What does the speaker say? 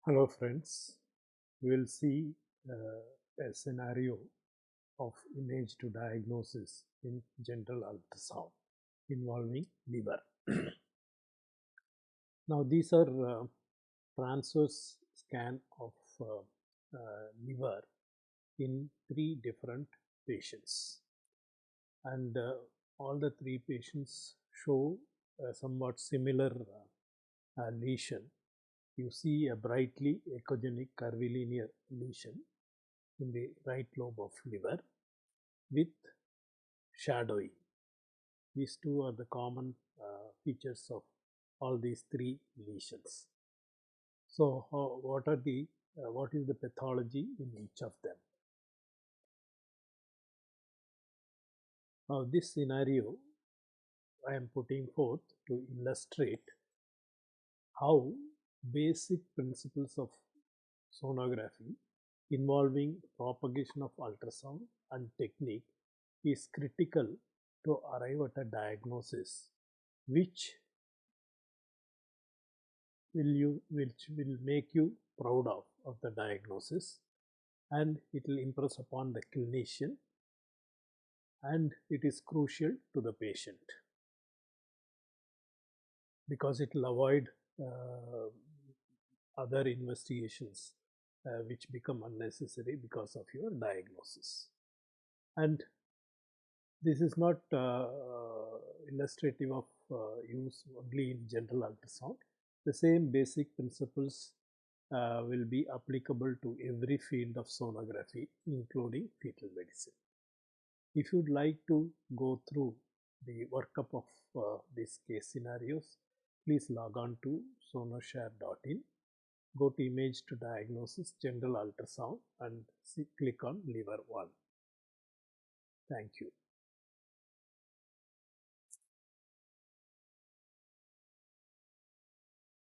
Hello friends, we will see a scenario of image to diagnosis in general ultrasound involving liver. Now these are transverse scan of liver in three different patients, and all the three patients show a somewhat similar lesion. You see a brightly echogenic curvilinear lesion in the right lobe of liver with shadowing. These two are the common features of all these three lesions. So, what is the pathology in each of them? Now, this scenario I am putting forth to illustrate how basic principles of sonography involving propagation of ultrasound and technique is critical to arrive at a diagnosis which will make you proud of the diagnosis, and it will impress upon the clinician, and it is crucial to the patient because it will avoid other investigations which become unnecessary because of your diagnosis. And this is not illustrative of use only in general ultrasound. The same basic principles will be applicable to every field of sonography, including fetal medicine. If you'd like to go through the workup of these case scenarios, please log on to sonoshare.in, go to image to diagnosis, general ultrasound, and click on liver 1. Thank you.